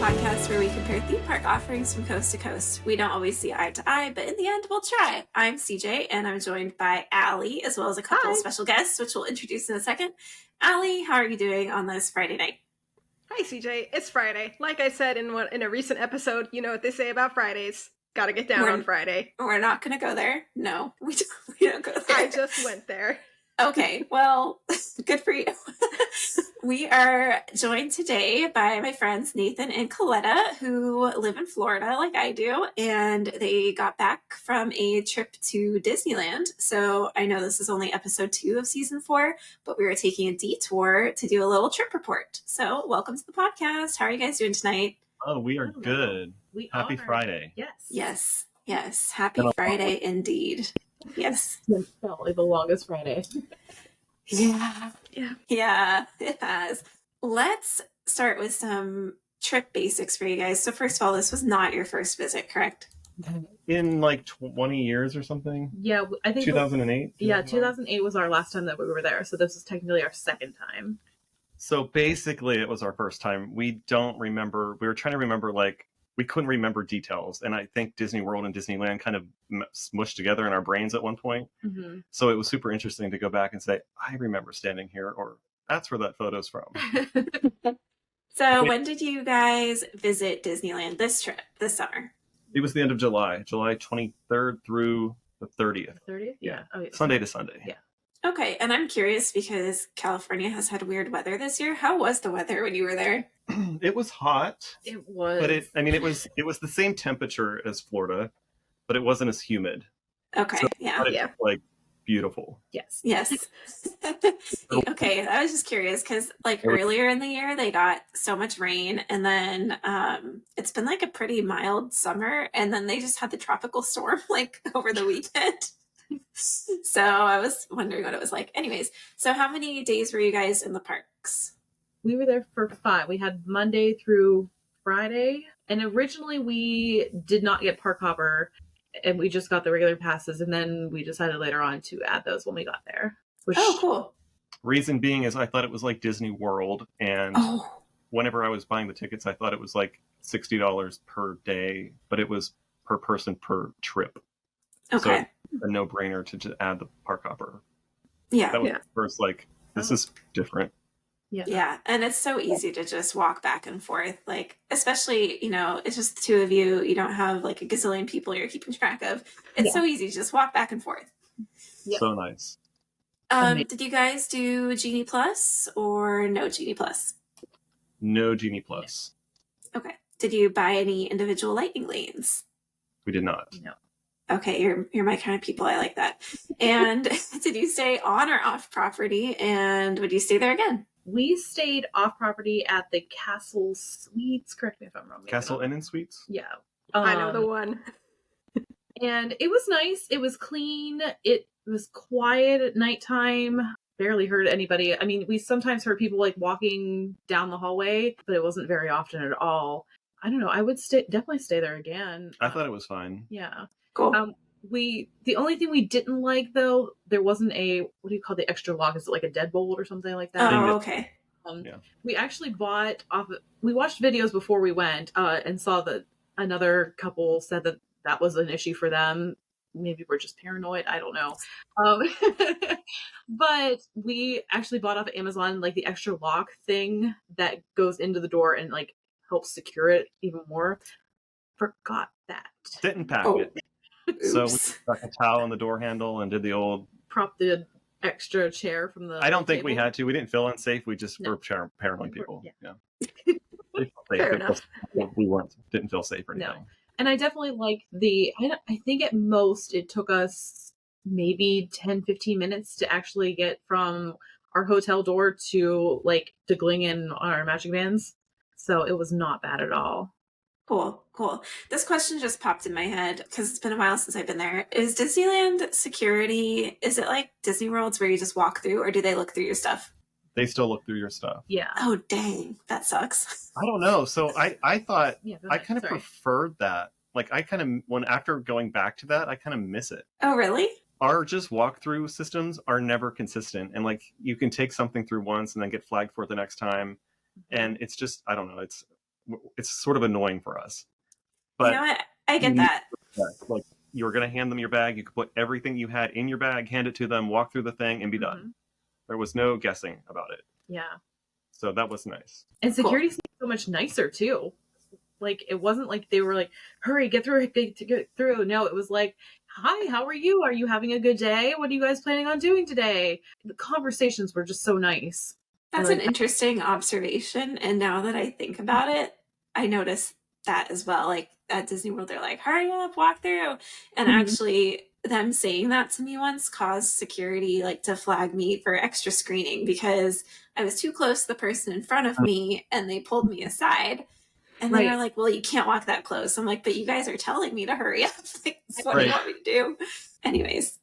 podcast where we compare theme park offerings from coast to coast. We don't always see eye to eye, but in the end, we'll try. I'm CJ, and I'm joined by Alli, as well as a couple of special guests, which we'll introduce in a second. Alli, how are you doing on this Friday night? Hi, CJ. It's Friday. Like I said in a recent episode, you know what they say about Fridays. Gotta get down on Friday. We're not going to go there. No, we don't go there. I just went there. Okay, well, good for you. We are joined today by my friends Nathan and Coletta, who live in Florida like I do, and they got back from a trip to Disneyland. So I know this is only episode 2 of season 4, but we were taking a detour to do a little trip report. So welcome to the podcast. How are you guys doing tonight? Oh, we are good. Happy Friday. Yes. Happy Friday indeed. Yes. It's probably the longest Friday. Yeah, it has. Let's start with some trip basics for you guys. So first of all, this was not your first visit, correct? In like 20 years or something? Yeah, I think 2008? Yeah, 2008 was our last time that we were there. So this is technically our second time. So basically it was our first time. We don't remember. We were trying to remember, like, we couldn't remember details. And I think Disney World and Disneyland kind of smushed together in our brains at one point. Mm-hmm. So it was super interesting to go back and say, I remember standing here, or that's where that photo's from. So when did you guys visit Disneyland this summer? It was the end of July 23rd through the 30th. 30th? Yeah. Oh, yeah. Sunday to Sunday. Yeah. Okay, and I'm curious because California has had weird weather this year. How was the weather when you were there? It was hot. It was. But it was the same temperature as Florida, but it wasn't as humid. Okay, so yeah. It was, like, beautiful. Yes. Okay, I was just curious because like earlier in the year they got so much rain, and then it's been like a pretty mild summer, and then they just had the tropical storm like over the weekend. So I was wondering what it was like. Anyways, so how many days were you guys in the parks? We were there for 5. We had Monday through Friday. And originally we did not get Park Hopper, and we just got the regular passes. And then we decided later on to add those when we got there. Oh, cool. Reason being is I thought it was like Disney World. And whenever I was buying the tickets, I thought it was like $60 per day, but it was per person per trip. Okay. So a no-brainer to just add the Park Hopper. Yeah. That was first, like, this is different. Yeah, and it's so easy to just walk back and forth, like, especially, it's just the two of you. You don't have like a gazillion people you're keeping track of. It's so easy to just walk back and forth. Yep. So nice. Did you guys do Genie Plus or no Genie Plus? No Genie Plus. Okay. Did you buy any individual lightning lanes? We did not. No. Okay, you're my kind of people. I like that. And did you stay on or off property? And would you stay there again? We stayed off property at the Castle Suites. Correct me if I'm wrong. Castle Inn and Suites? Yeah. I know the one. And it was nice. It was clean. It was quiet at nighttime. Barely heard anybody. I mean, we sometimes heard people like walking down the hallway, but it wasn't very often at all. I don't know. I would definitely stay there again. I thought it was fine. Yeah. Cool. The only thing we didn't like, though, there wasn't a, what do you call the extra log? Is it like a deadbolt or something like that? Oh, okay. We actually we watched videos before we went and saw that another couple said that was an issue for them. Maybe we're just paranoid. I don't know. But we actually bought off Amazon like the extra lock thing that goes into the door and like helps secure it even more. Forgot that. Didn't pack it. So we stuck a towel on the door handle and did the old... Prop the extra chair from the I don't think table. we had to. We didn't feel unsafe. We just were paranoid people. Yeah. Fair enough. We didn't feel safe or anything. No. And I definitely like I think at most it took us maybe 10-15 minutes to actually get from our hotel door to like Glingen on our Magic Bands. So it was not bad at all. Cool. This question just popped in my head because it's been a while since I've been there. Is Disneyland security, is it like Disney World's where you just walk through, or do they look through your stuff? They still look through your stuff. Yeah. Oh, dang. That sucks. I don't know. So I thought, I kind of Sorry. preferred that. Like, after going back to that, I kind of miss it. Oh, really? Our just walkthrough systems are never consistent. And like, you can take something through once and then get flagged for it the next time. And it's just, I don't know. it's sort of annoying for us. You But know what? I get that. like you were going to hand them your bag, you could put everything you had in your bag, hand it to them, walk through the thing, and be done. There was no guessing about it. Yeah. So that was nice. And security seemed so much nicer too. Like it wasn't like they were like, hurry, get through. No, it was like, hi, how are you? Are you having a good day? What are you guys planning on doing today? The conversations were just so nice. That's like, an interesting observation. And now that I think about it, I noticed that as well. Like at Disney World, they're like, hurry up, walk through. And actually, them saying that to me once caused security like to flag me for extra screening because I was too close to the person in front of me and they pulled me aside. And they were like, well, you can't walk that close. I'm like, but you guys are telling me to hurry up. Like, what do you want me to do? Anyways.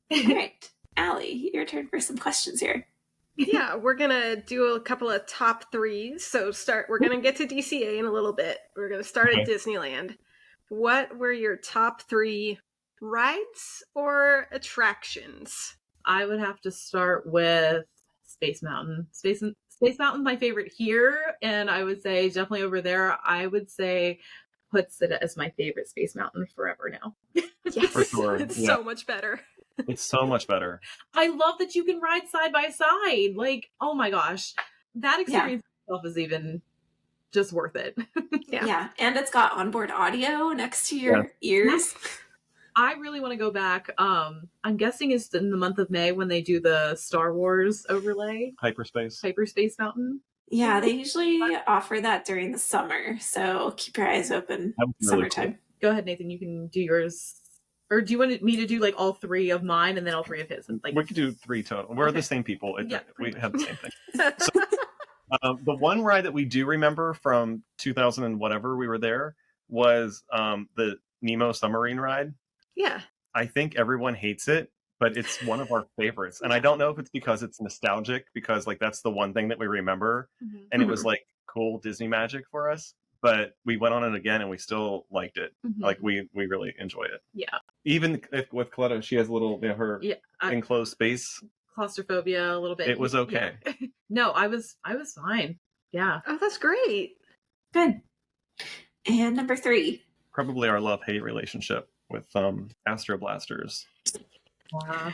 All right. Alli, your turn for some questions here. Yeah, we're gonna do a couple of top threes. So we're gonna get to DCA in a little bit. We're gonna start at Disneyland. What were your top 3 rides or attractions? I would have to start with Space Mountain. Space Mountain's my favorite here, and I would say definitely over there. I would say puts it as my favorite Space Mountain forever now. Yes, for sure. It's so much better. It's so much better. I love that you can ride side by side. Like, oh my gosh, that experience itself is even just worth it. Yeah, and it's got onboard audio next to your ears. I really want to go back. I'm guessing it's in the month of May when they do the Star Wars overlay. Hyperspace Mountain. Yeah, they usually offer that during the summer, so keep your eyes open. Summertime. Really cool. Go ahead, Nathan. You can do yours. Or do you want me to do like all 3 of mine and then all 3 of his? Like we could do 3 total. We're the same people. We have the same thing. So, the one ride that we do remember from 2000 and whatever we were there was the Nemo submarine ride. Yeah. I think everyone hates it, but it's one of our favorites. And I don't know if it's because it's nostalgic, because like that's the one thing that we remember. And it was like cool Disney magic for us. But we went on it again and we still liked it. Like we really enjoyed it. Yeah. Even with Coletta, she has a little her enclosed space. Claustrophobia a little bit. It was okay. Yeah. No, I was fine. Yeah. Oh, that's great. Good. And number 3. Probably our love-hate relationship with Astro Blasters. Wow.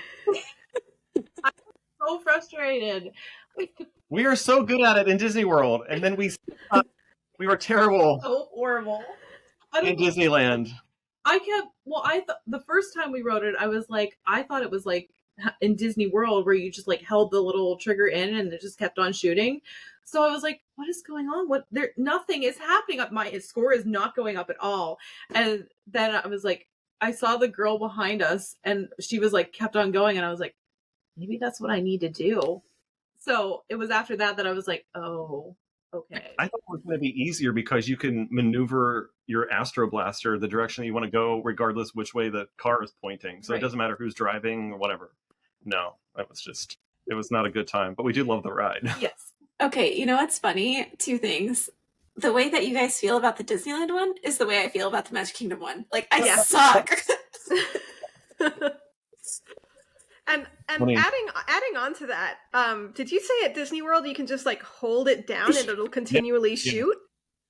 I'm so frustrated. We are so good at it in Disney World, and then we were terrible. So horrible. In Disneyland. The first time we wrote it, I thought it was like in Disney World where you just like held the little trigger in and it just kept on shooting. So I was like, what is going on? Nothing is happening. My score is not going up at all. And then I was like, I saw the girl behind us and she was like, kept on going. And I was like, maybe that's what I need to do. So it was after that I was like, oh, okay. I thought it was going to be easier because you can maneuver your Astro Blaster the direction that you want to go, regardless which way the car is pointing. So It doesn't matter who's driving or whatever. No, it was not a good time, but we did love the ride. Yes. Okay, you know what's funny? 2 things. The way that you guys feel about the Disneyland one is the way I feel about the Magic Kingdom one. Like, I suck. And adding on to that, did you say at Disney World you can just like hold it down and it'll continually shoot?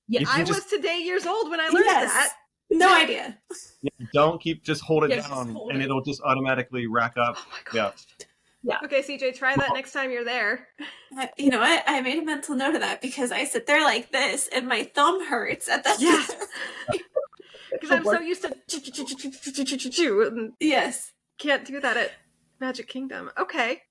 Yeah, I was today years old when I learned that. No idea. Yeah, don't hold it down and it'll just automatically rack up. Oh my gosh. Yeah. Okay, CJ, try that next time you're there. You know what? I made a mental note of that because I sit there like this and my thumb hurts at that. Because I'm so used to Yes. Can't do that at Magic Kingdom. Okay.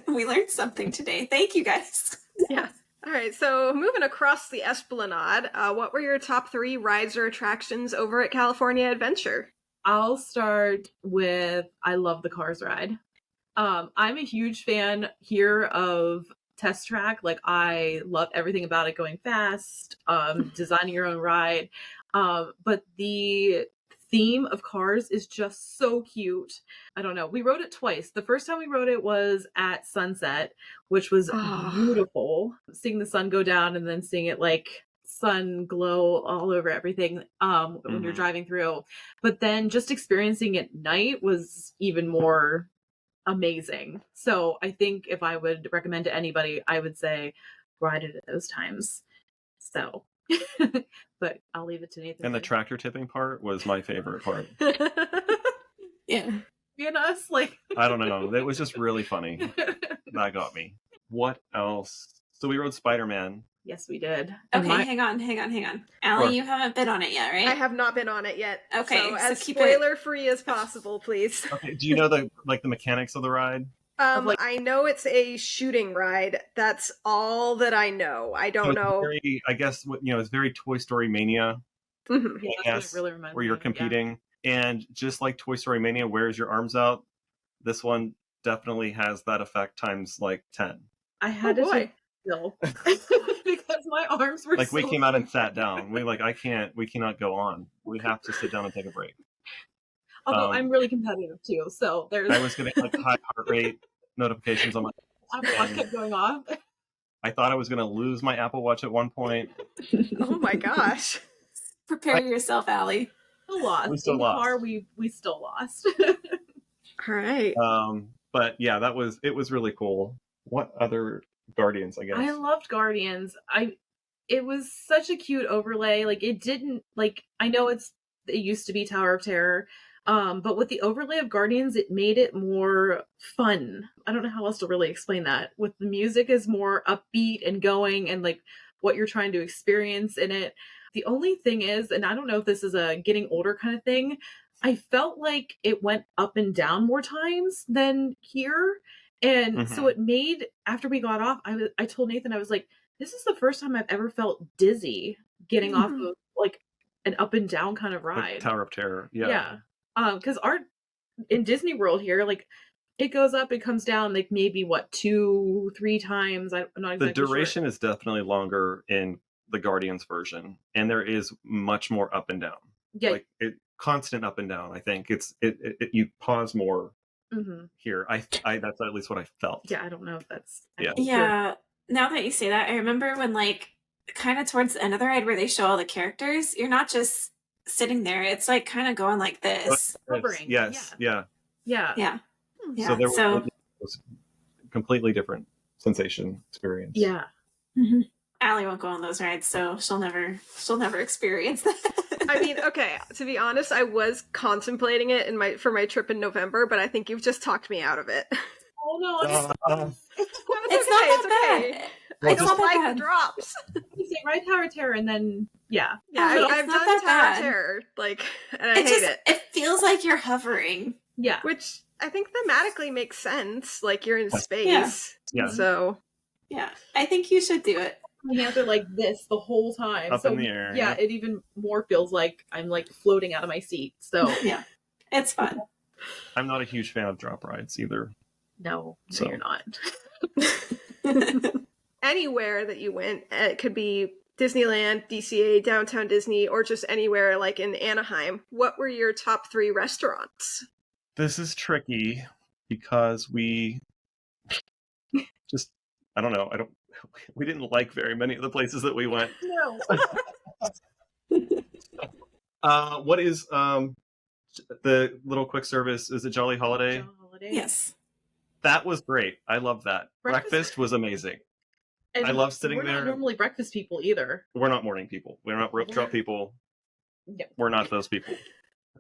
We learned something today. Thank you guys. Yeah. All right, so moving across the Esplanade, what were your top 3 rides or attractions over at California Adventure? I'll start with I love the Cars ride. I'm a huge fan here of Test Track. Like I love everything about it, going fast, designing your own ride. But the theme of Cars is just so cute. I don't know. We rode it twice. The first time we rode it was at sunset, which was beautiful. Seeing the sun go down and then seeing it like sun glow all over everything when you're driving through. But then just experiencing it at night was even more amazing. So I think if I would recommend to anybody, I would say ride it at those times. So But I'll leave it to Nathan. And the tractor tipping part was my favorite part. Yeah. And us, like, I don't know. It was just really funny. That got me. What else? So we rode Spider-Man. Yes, we did. Okay, hang on. Alli, Sure. you haven't been on it yet, right? I have not been on it yet. Okay, so so as keep spoiler free as possible, please. Okay, do you know the mechanics of the ride? I know it's a shooting ride. That's all that I know. I don't know. Very, I guess it's very Toy Story Mania. Mhm. Yeah, I that's guess, what it really reminds where me you're of, yeah. competing, and just like Toy Story Mania wears your arms out, this one definitely has that effect times like 10. I had to take still because my arms were Like we so came out and sat down. We cannot go on. We have to sit down and take a break. Although I'm really competitive too, so there's. I was getting like high heart rate notifications on my. Apple Watch kept going off. I thought I was going to lose my Apple Watch at one point. Oh my gosh! Prepare yourself, Alli. Still lost. We still In the lost. car, we still lost. All right. But yeah, it was really cool. What other Guardians? I guess I loved Guardians. It was such a cute overlay. Like it didn't like I know it used to be Tower of Terror. But with the overlay of Guardians, it made it more fun. I don't know how else to really explain that. With the music is more upbeat and going and like what you're trying to experience in it. The only thing is, and I don't know if this is a getting older kind of thing, I felt like it went up and down more times than here. And so it made, after we got off, I told Nathan, I was like, this is the first time I've ever felt dizzy getting off of like an up and down kind of ride. Like Tower of Terror. Yeah. Yeah. Because in Disney World here, like it goes up, it comes down, like maybe 2-3 times. I'm not exactly The duration sure. is definitely longer in the Guardians version, and there is much more up and down. Yeah. Like constant up and down. I think you pause more here. I that's at least what I felt. Yeah, I don't know if that's Yeah. Now that you say that, I remember when like kind of towards the end of the ride where they show all the characters, you're not just sitting there, it's like kind of going like this. Hovering. Yes. Yeah. Yeah. So there was a completely different sensation experience. Yeah. Alli won't go on those rides, so she'll never experience that. I mean, okay, to be honest, I was contemplating it for my trip in November, but I think you've just talked me out of it. Oh no, It's okay, not that bad. I It's don't not that like bad. the drops. you say right Tower of Terror and then Yeah, Alli, I've it's not done that Tower bad. of Terror, and I hate it. It feels like you're hovering. yeah. Which I think thematically makes sense. Like you're in space. Yeah. So Yeah. I think you should do it. My hands are like this the whole time. Up in the air. Yeah, it even more feels like I'm like floating out of my seat. So Yeah. It's fun. I'm not a huge fan of drop rides either. no, So. you're not. anywhere that you went, it could be Disneyland, DCA, Downtown Disney, or just anywhere like in Anaheim. What were your top 3 restaurants? This is tricky because we just I don't know. We didn't like very many of the places that we went. No. What is the little quick service? Is it Jolly Holiday? Yes. That was great. I love that. Breakfast was amazing. And I love sitting we're there. not normally breakfast people either. We're not morning people. We're not rope drop people. Yeah. We're not those people.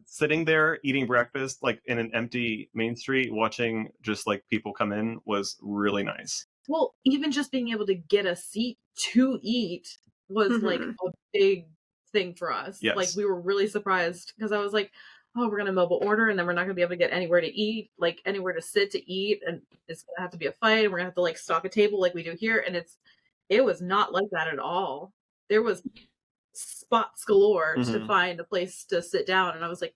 Sitting there eating breakfast like in an empty main street, watching just like people come in was really nice. Well, even just being able to get a seat to eat was like a big thing for us. Yes. Like we were really surprised because I was like, oh, we're going to mobile order and then we're not going to be able to get anywhere to eat, like anywhere to sit to eat. And it's going to have to be a fight. And we're going to have to like stock a table like we do here. And it was not like that at all. There was spots galore to find a place to sit down. And I was like,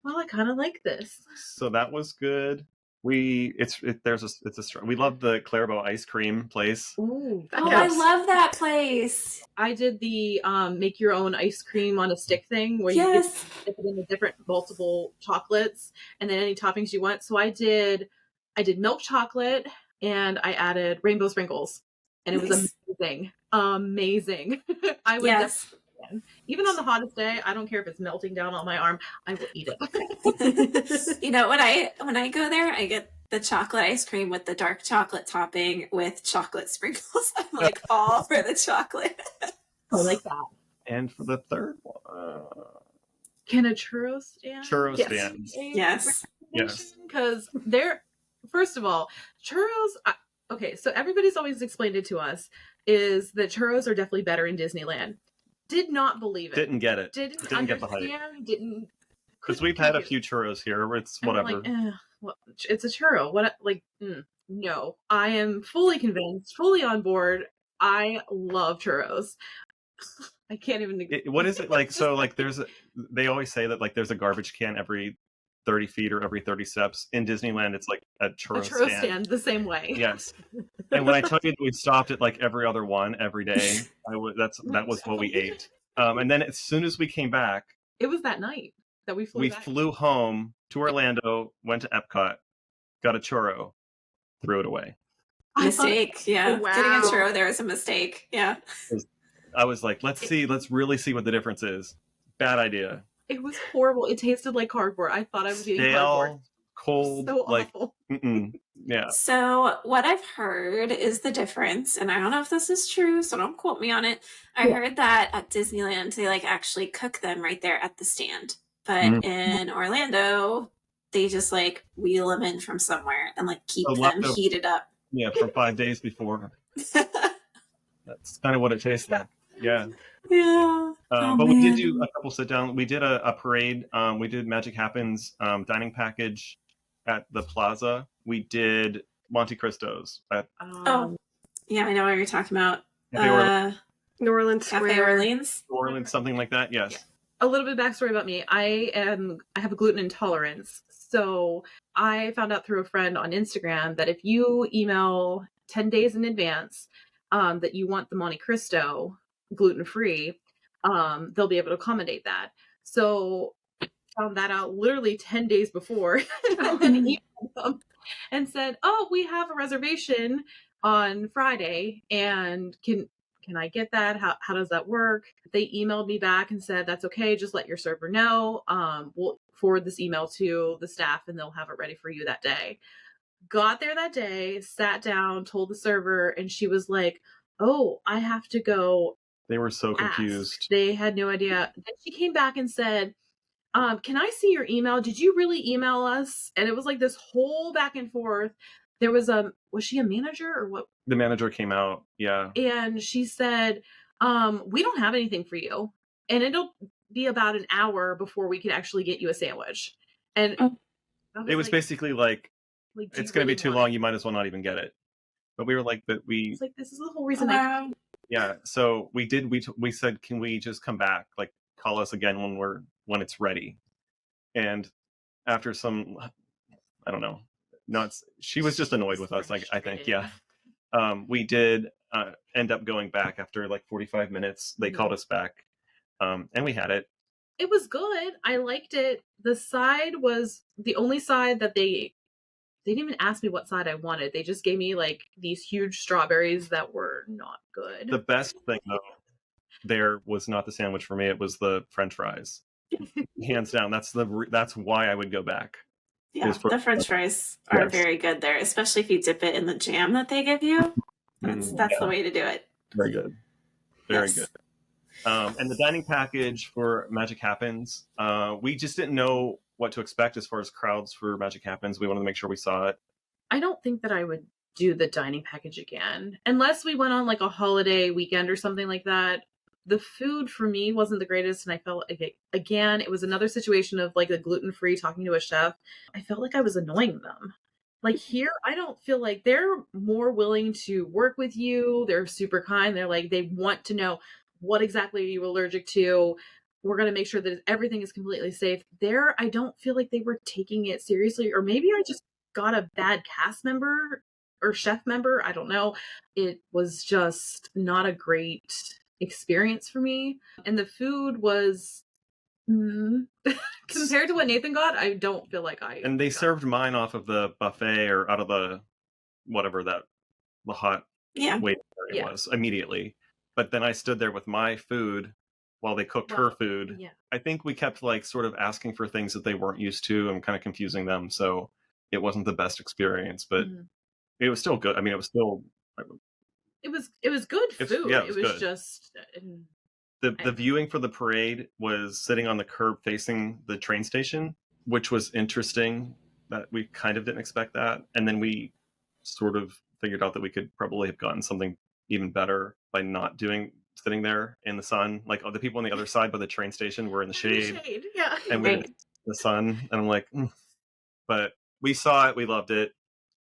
well, I kind of like this. So that was good. We love the Clairvaux ice cream place. Ooh, Oh, I love that place. I did the make your own ice cream on a stick thing where Yes. you could dip it in the different multiple chocolates and then any toppings you want. So I did milk chocolate and I added rainbow sprinkles and it was amazing. Amazing. I would Yes. even on the hottest day, I don't care if it's melting down on my arm, I will eat it. You know, when I go there, I get the chocolate ice cream with the dark chocolate topping with chocolate sprinkles. I'm like all for the chocolate. I like that. And for the third one, Can a churro stand? churro Yes. stands. Yes. Yes. Because they're, first of all, churros. Okay, so everybody's always explained it to us is that churros are definitely better in Disneyland. Did not believe it. Didn't get it. Didn't get the hype. understand. Didn't. Because couldn't we've had a compute. few churros here. It's And we're whatever. like, well, it's a churro. What? No, I am fully convinced, fully on board. I love churros. I can't even. What is it like? So like, they always say that like there's a garbage can every 30 feet or every 30 steps. In Disneyland, it's like a churro stand the same way. Yes. And when I tell you that we stopped at like every other one every day, that was what we ate. And then as soon as we came back, it was that night that we flew home to Orlando, went to Epcot, got a churro, threw it away. Mistake. Yeah. Wow. Getting a churro there is a mistake. Yeah. I was like, let's really see what the difference is. Bad idea. It was horrible. It tasted like cardboard. I thought I was eating cardboard. Cold, So like awful. Yeah. So what I've heard is the difference, and I don't know if this is true, so don't quote me on it. I heard that at Disneyland they like actually cook them right there at the stand, but in Orlando they just like wheel them in from somewhere and like keep them heated up. Yeah, for 5 days before. That's kind of what it tastes like. Yeah. Yeah. But we did do a couple sit down. We did a parade. We did Magic Happens dining package at the plaza. We did Monte Cristos at yeah, I know what you're talking about. New Orleans Cafe Square. Orleans. New Orleans, something like that. Yes. Yeah. A little bit of backstory about me. I have a gluten intolerance. So I found out through a friend on Instagram that if you email 10 days in advance that you want the Monte Cristo gluten-free, they'll be able to accommodate that. So I found that out literally 10 days before and then emailed them and said, oh, we have a reservation on Friday and can I get that? How does that work? They emailed me back and said, that's okay. Just let your server know. We'll forward this email to the staff and they'll have it ready for you that day. Got there that day, sat down, told the server, and she was like, oh, I have to go. They were so confused. They had no idea. Then she came back and said, can I see your email? Did you really email us? And it was like this whole back and forth. There was was she a manager or what? The manager came out, yeah. And she said, we don't have anything for you. And it'll be about an hour before we can actually get you a sandwich. And it was like, basically like it's going to be too long. You might as well not even get it. But we were like, but we. It's like, this is the whole reason. Yeah. So we did. We said, can we just come back? Like, call us again when it's ready. And after some, I don't know. She was just annoyed with us. Like, I think, yeah. We did end up going back after like 45 minutes. They called us back, and we had it. It was good. I liked it. The side was the only side that they didn't even ask me what side I wanted. They just gave me like these huge strawberries that were not good. The best thing though, there was not the sandwich for me. It was the French fries, hands down. That's why I would go back. Yeah, the French fries are very good there, especially if you dip it in the jam that they give you. That's the way to do it. Very good. Very good. And the dining package for Magic Happens, we just didn't know what to expect as far as crowds for Magic Happens. We wanted to make sure we saw it. I don't think that I would do the dining package again, unless we went on like a holiday weekend or something like that. The food for me wasn't the greatest, and I felt like, again, it was another situation of like the gluten-free talking to a chef. I felt like I was annoying them. Like here, I don't feel like they're more willing to work with you. They're super kind. They're like, they want to know what exactly are you allergic to. We're going to make sure that everything is completely safe. There, I don't feel like they were taking it seriously, or maybe I just got a bad cast member or chef member. I don't know. It was just not a great experience for me. And the food was compared to what Nathan got, I don't feel like I and they served mine off of the buffet or out of the whatever the hot wait was immediately. But then I stood there with my food while they cooked her food. I think we kept like sort of asking for things that they weren't used to and kind of confusing them, so it wasn't the best experience, but it was still good. I mean, it was still it was good food. Yeah, it was good. just The viewing for the parade was sitting on the curb facing the train station, which was interesting. That we kind of didn't expect that, and then we sort of figured out that we could probably have gotten something even better by not sitting there in the sun. Like the people on the other side by the train station were in the shade, yeah. and we were in the sun. And I'm like, but we saw it, we loved it.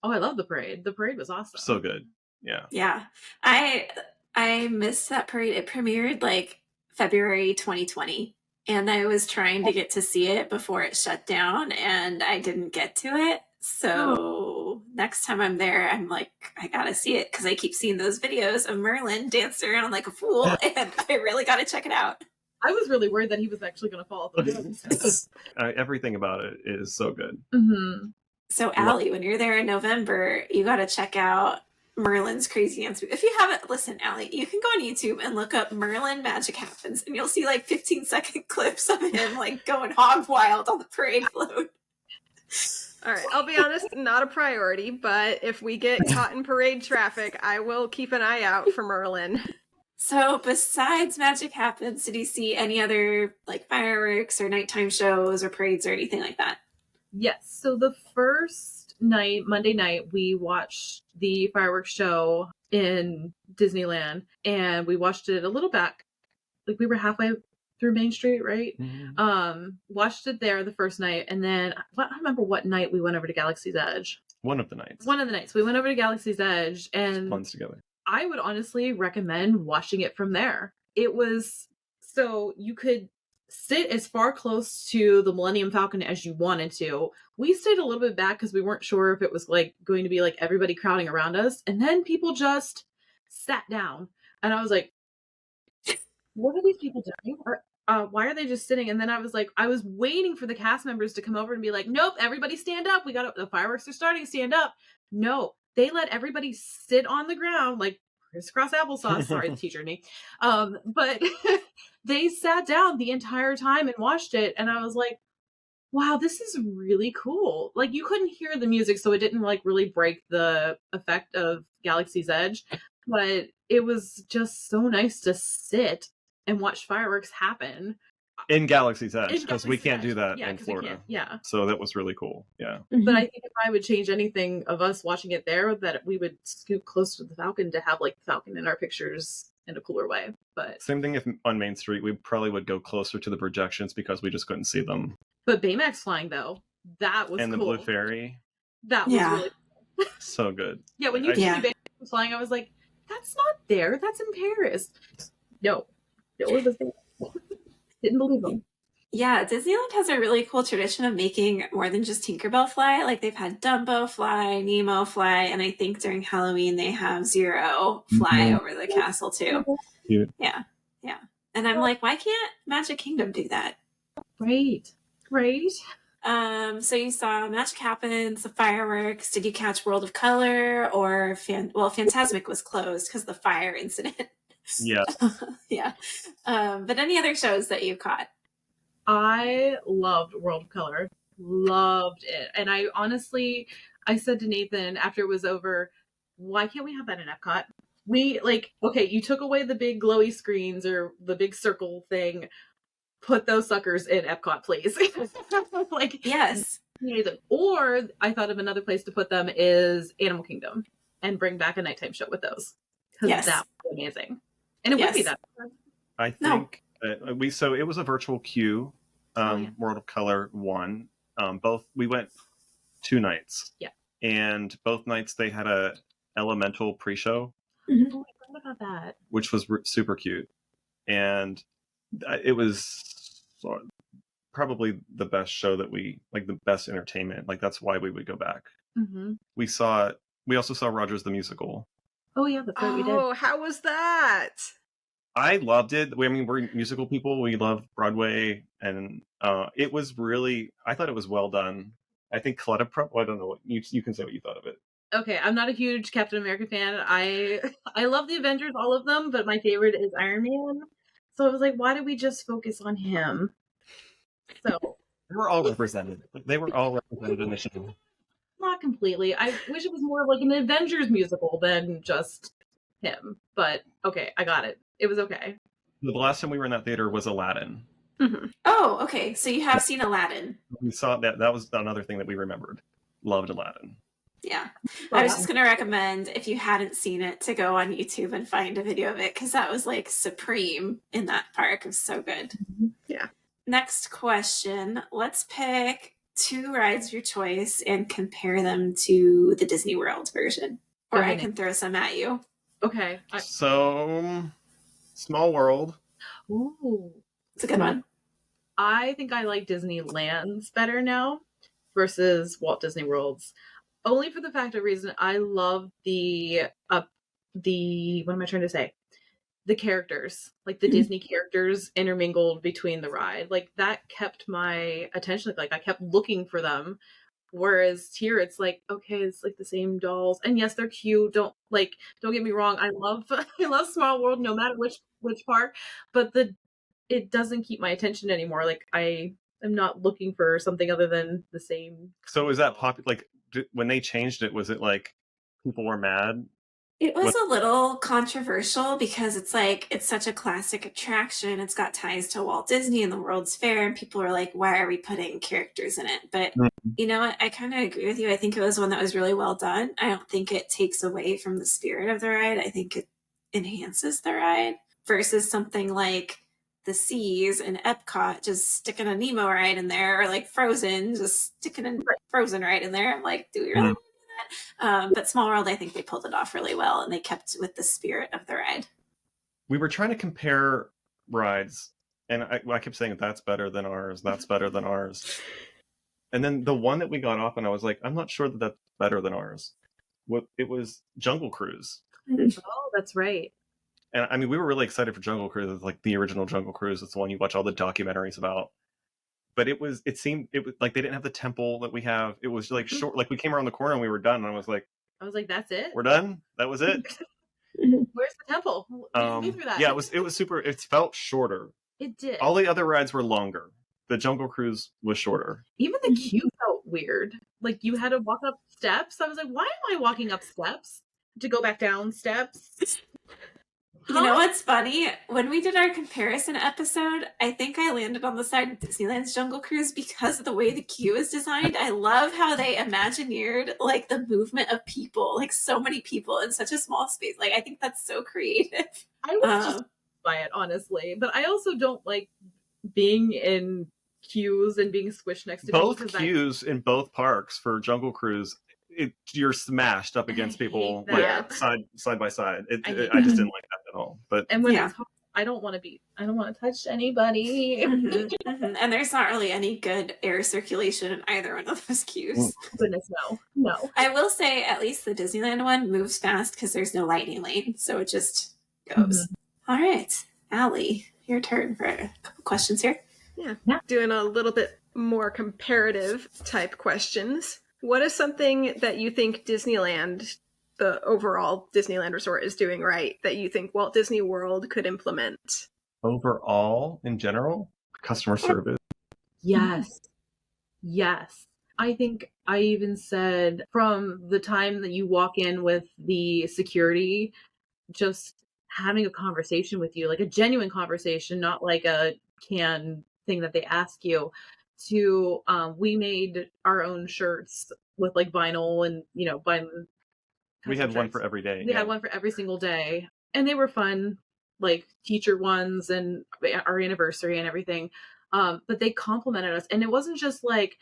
Oh, I love the parade. The parade was awesome. So good. Yeah. Yeah. I missed that parade. It premiered like February 2020, and I was trying to get to see it before it shut down, and I didn't get to it. So next time I'm there, I'm like, I gotta see it because I keep seeing those videos of Merlin dancing around like a fool, and I really gotta check it out. I was really worried that he was actually going to fall off the roof. Everything about it is so good. Mm-hmm. So Alli, when you're there in November, you gotta check out Merlin's Crazy Dance. If you haven't, listen, Alli, you can go on YouTube and look up Merlin Magic Happens, and you'll see like 15-second clips of him like going hog wild on the parade float. All right, I'll be honest, not a priority, but if we get caught in parade traffic, I will keep an eye out for Merlin. So besides Magic Happens, did you see any other like fireworks or nighttime shows or parades or anything like that? Yes. So the first night, Monday night, we watched the fireworks show in Disneyland, and we watched it a little back. Like we were halfway through Main Street, right? Mm-hmm. Watched it there the first night, and then I don't remember what night we went over to Galaxy's Edge. One of the nights. We went over to Galaxy's Edge, and blends together. I would honestly recommend watching it from there. It was so you could sit as far close to the Millennium Falcon as you wanted to. We stayed a little bit back because we weren't sure if it was like going to be like everybody crowding around us. And then people just sat down. And I was like, what are these people doing? Or why are they just sitting? And then I was waiting for the cast members to come over and be like, nope, everybody stand up. The fireworks are starting, stand up. No, they let everybody sit on the ground like crisscross applesauce. Sorry, the teacher and me. But they sat down the entire time and watched it. And I was like, wow, this is really cool. Like you couldn't hear the music, so it didn't like really break the effect of Galaxy's Edge. But it was just so nice to sit and watch fireworks happen. In Galaxy's Edge, because we can't do that in 'cause Florida. Yeah. So that was really cool. Yeah. But I think if I would change anything of us watching it there, that we would scoot close to the Falcon to have like the Falcon in our pictures in a cooler way. But same thing if on Main Street, we probably would go closer to the projections because we just couldn't see them. But Baymax flying though, that was and cool. the Blue Fairy. That was really cool. So good. Yeah, when you told me Baymax flying, I was like, that's not there. That's in Paris. No, it was there. Didn't believe them. Yeah, Disneyland has a really cool tradition of making more than just Tinkerbell fly. Like they've had Dumbo fly, Nemo fly, and I think during Halloween they have Zero fly over the castle too. Cute. Yeah. And I'm like, why can't Magic Kingdom do that? Right. So you saw Magic Happens, the fireworks. Did you catch World of Color or Fantasmic was closed because the fire incident? Yeah. Yeah. But any other shows that you caught? I loved World of Color. Loved it. And I said to Nathan after it was over, why can't we have that in Epcot? You took away the big glowy screens or the big circle thing. Put those suckers in Epcot, please. Yes. Or I thought of another place to put them is Animal Kingdom and bring back a nighttime show with those. Because that would be amazing. And it would be that. I think so it was a virtual queue. World of Color won. We went 2 nights. Yeah. And both nights they had a Elemental pre-show. Mm-hmm. Oh, I forgot about that. Which was super cute. And it was probably the best show that the best entertainment. Like that's why we would go back. Mm-hmm. We also saw Rogers the Musical. Oh yeah, that's right. We did. Oh, how was that? I loved it. We're musical people. We love Broadway, and it was really. I thought it was well done. I think Coletta. I don't know what you can say what you thought of it. Okay, I'm not a huge Captain America fan. I love the Avengers, all of them, but my favorite is Iron Man. So I was like, why did we just focus on him? So they were all represented. They were all represented in the show. Not completely. I wish it was more like an Avengers musical than just him. But okay, I got it. It was okay. The last time we were in that theater was Aladdin. Mm-hmm. Oh, okay. So you have seen Aladdin. We saw that. That was another thing that we remembered. Loved Aladdin. Yeah. Well, I was just going to recommend, if you hadn't seen it, to go on YouTube and find a video of it, because that was like supreme in that park. It was so good. Yeah. Next question. Let's pick 2 rides of your choice and compare them to the Disney World version. Or Okay. I can throw some at you. Okay. So, Small World. Ooh. It's a good one. I think I like Disneyland's better now versus Walt Disney World's. Only for the fact of reason I love the what am I trying to say? The characters, like the Disney characters intermingled between the ride. Like that kept my attention. Like I kept looking for them. Whereas here it's like, okay, it's like the same dolls. And yes, they're cute. Don't get me wrong. I love I love Small World no matter which park, but it doesn't keep my attention anymore. Like I am not looking for something other than the same. So is that popular? Like when they changed it, was it like people were mad? It was a little controversial because it's like, it's such a classic attraction. It's got ties to Walt Disney and the World's Fair, and people are like, why are we putting characters in it? But you know what? I kind of agree with you. I think it was one that was really well done. I don't think it takes away from the spirit of the ride. I think it enhances the ride versus something like the Seas and Epcot, just sticking a Nemo ride in there, or like Frozen, just sticking a Frozen ride in there. I'm like, do we really do that? But Small World, I think they pulled it off really well, and they kept with the spirit of the ride. We were trying to compare rides, and I kept saying, that's better than ours, that's better than ours. And then the one that we got off, and I was like, I'm not sure that that's better than ours. It was Jungle Cruise. Oh, that's right. And I mean, we were really excited for Jungle Cruise. It's like the original Jungle Cruise. It's the one you watch all the documentaries about. But it was like they didn't have the temple that we have. It was like short. Like we came around the corner and we were done. And I was like, that's it? we're done? That was it? Where's the temple? Lead me through that. Yeah, it was super. It felt shorter. It did. All the other rides were longer. The Jungle Cruise was shorter. Even the queue felt weird. Like you had to walk up steps. I was like, why am I walking up steps? To go back down steps? You know what's funny? When we did our comparison episode, I think I landed on the side of Disneyland's Jungle Cruise because of the way the queue is designed. I love how they imagineered like the movement of people, like so many people in such a small space. Like I think that's so creative. I was just by it, honestly. But I also don't like being in queues and being squished next to both queues in both parks for Jungle Cruise. You're smashed up against people like side by side. I just didn't like that at all. But and when it's hard, I don't want to touch anybody. And there's not really any good air circulation in either one of those queues. Goodness, no. I will say at least the Disneyland one moves fast because there's no lightning lane, so it just goes. All right, Alli, your turn for a couple questions here. Yeah, doing a little bit more comparative type questions. What is something that you think Disneyland, the overall Disneyland Resort, is doing right that you think Walt Disney World could implement? Overall, in general, customer service. Yes. I think I even said from the time that you walk in with the security, just having a conversation with you, like a genuine conversation, not like a canned thing that they ask you. We made our own shirts with like vinyl and vinyl. We had one for every day. We had one for every single day, and they were fun, like teacher ones and our anniversary and everything. But they complimented us, and it wasn't just like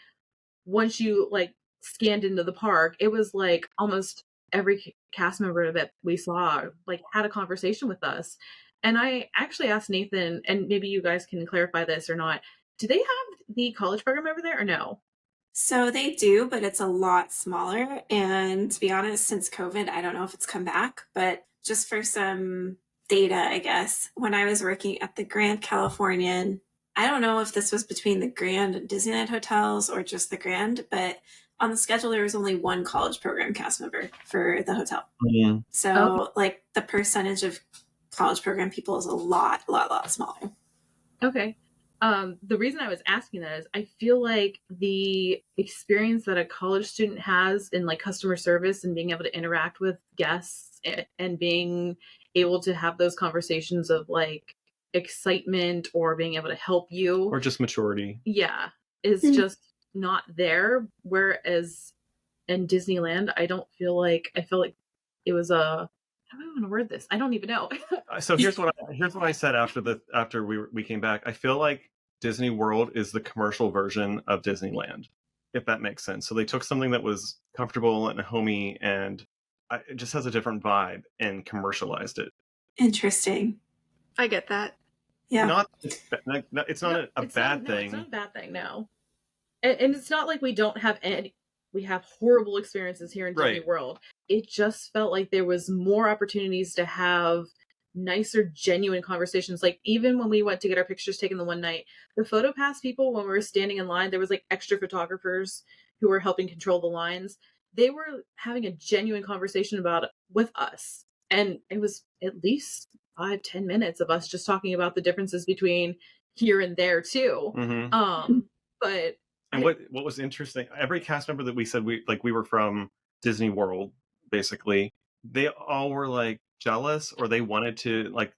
once you like scanned into the park. It was like almost every cast member that we saw like had a conversation with us. And I actually asked Nathan, and maybe you guys can clarify this or not. Do they have the college program over there or no? So they do, but it's a lot smaller. And to be honest, since COVID, I don't know if it's come back, but just for some data, I guess, when I was working at the Grand Californian, I don't know if this was between the Grand and Disneyland hotels or just the Grand, but on the schedule, there was only one college program cast member for the hotel. Yeah. So like the percentage of college program people is a lot smaller. Okay. The reason I was asking that is I feel like the experience that a college student has in like customer service and being able to interact with guests and being able to have those conversations of like excitement or being able to help you, or just maturity. Yeah, is just not there. Whereas in Disneyland, I feel like it was a, how do I want to word this? I don't even know. So here's what I said after we came back. I feel like Disney World is the commercial version of Disneyland, if that makes sense. So they took something that was comfortable and homey, and it just has a different vibe, and commercialized it. Interesting. I get that. Yeah. It's not a bad thing. It's not a bad thing, no. And it's not like we don't have we have horrible experiences here in Disney World. It just felt like there was more opportunities to have nicer, genuine conversations. Like, even when we went to get our pictures taken the one night, the photo pass people, when we were standing in line, there was like extra photographers who were helping control the lines. They were having a genuine conversation about it with us. And it was at least 5-10 minutes of us just talking about the differences between here and there too. But and what was interesting, every cast member that we said we were from Disney World, basically, they all were like jealous, or they wanted to, like,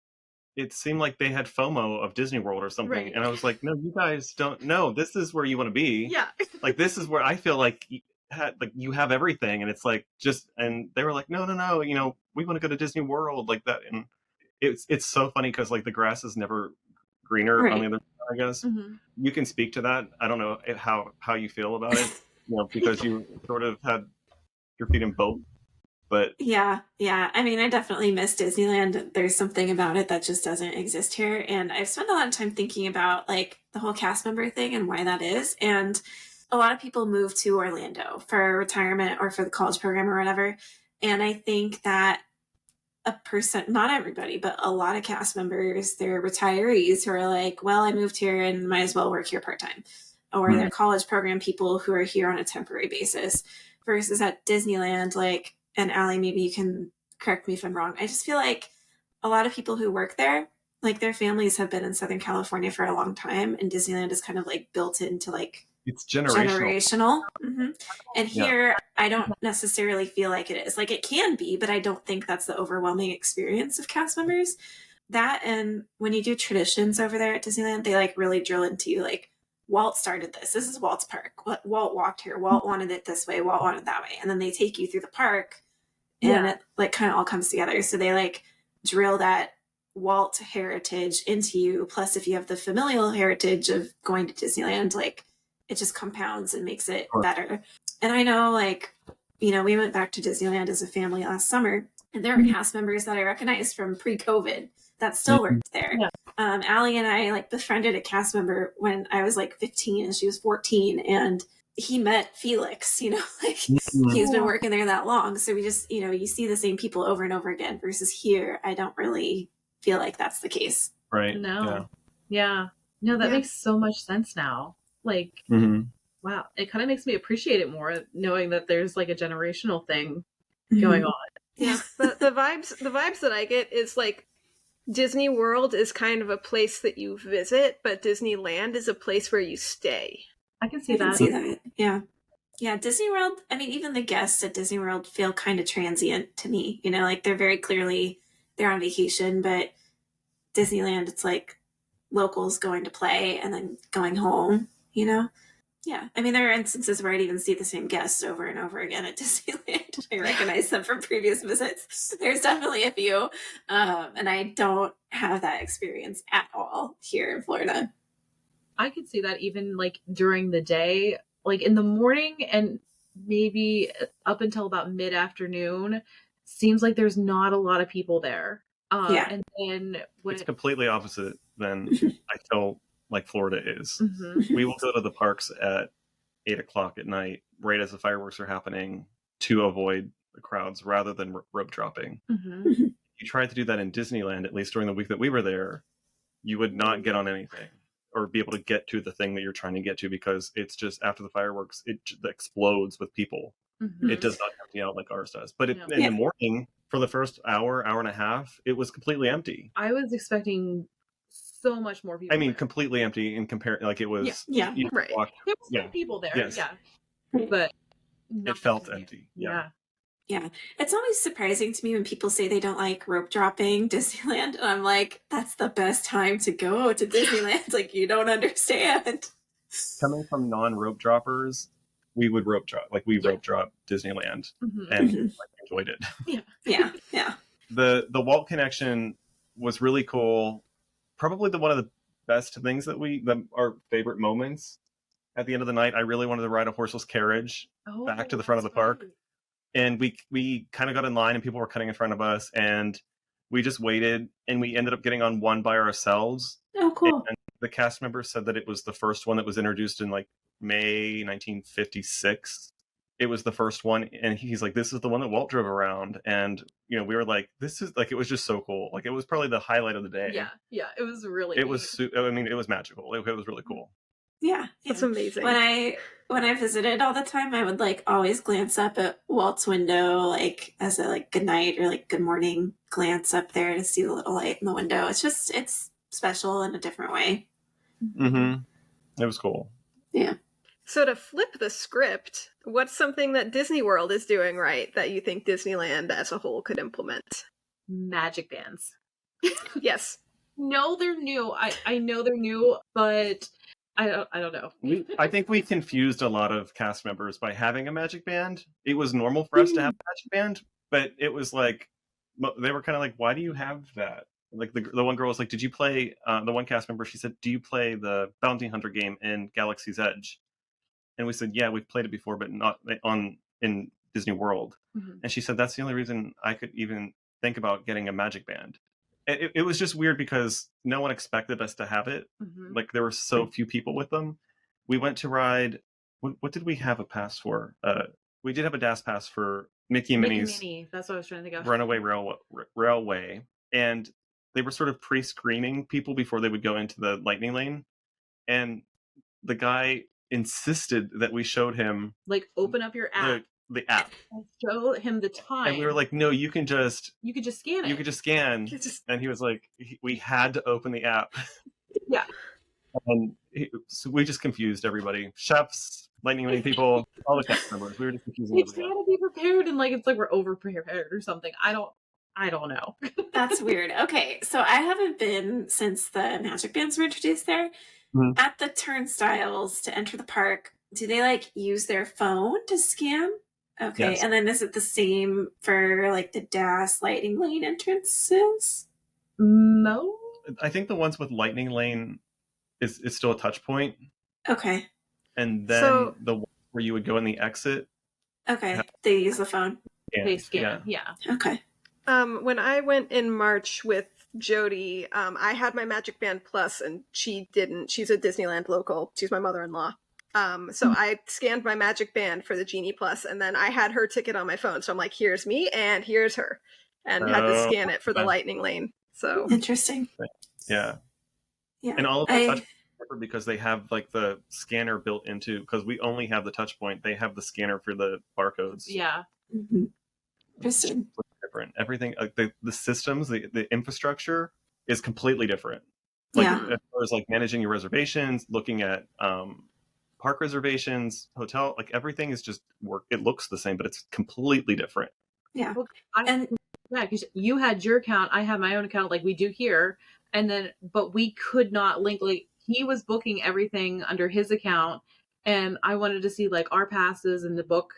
it seemed like they had FOMO of Disney World or something. Right. And I was like, no, you guys don't know. This is where you want to be. Yeah. Like, this is where I feel like you have everything, and it's like and they were like, no, we want to go to Disney World, like that. And it's so funny because like the grass is never greener on the other side, I guess. You can speak to that. I don't know how you feel about it, because you sort of had your feet in both. But yeah. I mean, I definitely miss Disneyland. There's something about it that just doesn't exist here. And I've spent a lot of time thinking about like the whole cast member thing and why that is. And a lot of people move to Orlando for retirement or for the college program or whatever. And I think that not everybody, but a lot of cast members, they're retirees who are like, well, I moved here and might as well work here part-time. Or they're college program people who are here on a temporary basis. Versus at Disneyland, like, and Alli, maybe you can correct me if I'm wrong, I just feel like a lot of people who work there, like, their families have been in Southern California for a long time, and Disneyland is kind of like built into like it's generational. And here, I don't necessarily feel like it is. Like, it can be, but I don't think that's the overwhelming experience of cast members. That, and when you do traditions over there at Disneyland, they like really drill into you, like, Walt started this. This is Walt's park. Walt walked here. Walt wanted it this way. Walt wanted it that way. And then they take you through the park, and it like kind of all comes together. So they like drill that Walt heritage into you. Plus, if you have the familial heritage of going to Disneyland, like, it just compounds and makes it better. And I know, like, we went back to Disneyland as a family last summer, and there were cast members that I recognized from pre-COVID that still worked there. Alli and I like befriended a cast member when I was like 15 and she was 14, and he met Felix, like he's been working there that long. So we just, you see the same people over and over again, versus here, I don't really feel like that's the case. Right. No. Yeah. No, that makes so much sense now. Like, wow, it kind of makes me appreciate it more, knowing that there's like a generational thing going on. Yeah. The vibes that I get is like, Disney World is kind of a place that you visit, but Disneyland is a place where you stay. I can see that. Yeah, Disney World, I mean, even the guests at Disney World feel kind of transient to me. Like, they're very clearly, they're on vacation, but Disneyland, it's like locals going to play and then going home, Yeah, I mean, there are instances where I'd even see the same guests over and over again at Disneyland. I recognize them from previous visits. There's definitely a few, and I don't have that experience at all here in Florida. I could see that even like during the day, like in the morning and maybe up until about mid-afternoon, seems like there's not a lot of people there. And then when it's completely opposite than I feel like Florida is. We will go to the parks at 8:00 at night, right as the fireworks are happening, to avoid the crowds rather than rope dropping. You tried to do that in Disneyland, at least during the week that we were there, you would not get on anything or be able to get to the thing that you're trying to get to, because it's just after the fireworks, it explodes with people. It does not empty out like ours does. But in the morning, for the first hour and a half, it was completely empty. I was expecting so much more people. I mean, completely empty in comparison. Like, it was. Yeah. Right. There were some people there. Yes. Yeah. But it felt empty. Yeah. Yeah. It's always surprising to me when people say they don't like rope dropping Disneyland. And I'm like, that's the best time to go to Disneyland. Like, you don't understand. Coming from non-rope droppers, we would rope drop. Like, we Yeah. rope drop Disneyland Mhm. and Mhm. like, enjoyed it. Yeah. Yeah. The Walt connection was really cool. Probably one of the best things our favorite moments at the end of the night. I really wanted to ride a horseless carriage back to the front of the that's park. right. And we kind of got in line and people were cutting in front of us, and we just waited, and we ended up getting on one by ourselves. Oh, cool. And the cast member said that it was the first one that was introduced in like May 1956. It was the first one, and he's like, this is the one that Walt drove around. And we were like, this is like, it was just so cool. Like, it was probably the highlight of the day. Yeah, it was really It neat. was it was magical. It was really cool. Yeah. That's yeah. amazing. When I visited all the time, I would like always glance up at Walt's window, like as a like good night or like good morning glance up there to see the little light in the window. It's special in a different way. It was cool. Yeah. So to flip the script, what's something that Disney World is doing right that you think Disneyland as a whole could implement? Magic bands. Yes. No, they're new. I know they're new, but I don't know. I think we confused a lot of cast members by having a magic band. It was normal for us to have a magic band, but it was like, they were kind of like, why do you have that? Like the one girl was like, did you play, the one cast member, she said, do you play the Bounty Hunter game in Galaxy's Edge? And we said, yeah, we've played it before, but not in Disney World. Mhm. And she said, that's the only reason I could even think about getting a magic band. It was just weird because no one expected us to have it. Mhm. Like, there were so few people with them. We went to ride, what did we have a pass for? We did have a DAS pass for Mickey and Minnie's Minnie. That's what I was trying to think of. Runaway Railway. And they were sort of pre-screening people before they would go into the Lightning Lane. And the guy insisted that we showed him Like, open up your app the app. and show him the time. And we were like, no, you could just scan it. You could just scan. And he was like, we had to open the app. Yeah. And so we just confused everybody. Chefs, Lightning Lane people, all the cast members. We were just confusing It's everyone. gotta be prepared, and like it's like we're over prepared or something. I don't know. That's weird. Okay, so I haven't been since the magic bands were introduced there. Mhm. At the turnstiles to enter the park, do they like use their phone to scan? Okay, Yes. and then is it the same for like the DAS Lightning Lane entrances? No. I think the ones with Lightning Lane is still a touch point. Okay. And then So- the one where you would go in the exit. Okay. They use the phone. They scan. Yeah. Okay. When I went in March with Jody, I had my Magic Band Plus and she didn't. She's a Disneyland local. She's my mother-in-law. So I scanned my Magic Band for the Genie Plus, and then I had her ticket on my phone. So I'm like, here's me and here's her. And had to scan it for the okay. Lightning Lane. So Interesting. Yeah. Yeah. And all of the touch points are different because they have like the scanner built into, because we only have the touch point. They have the scanner for the barcodes. Yeah. Mhm. Interesting. Different. Everything, the systems, the infrastructure is completely different. Like, Yeah. as far as like managing your reservations, looking at park reservations, hotel, like everything is just work. It looks the same, but it's completely different. Yeah. And yeah, because you had your account, I had my own account, like we do here, and then but we could not link. Like he was booking everything under his account, and I wanted to see like our passes and the book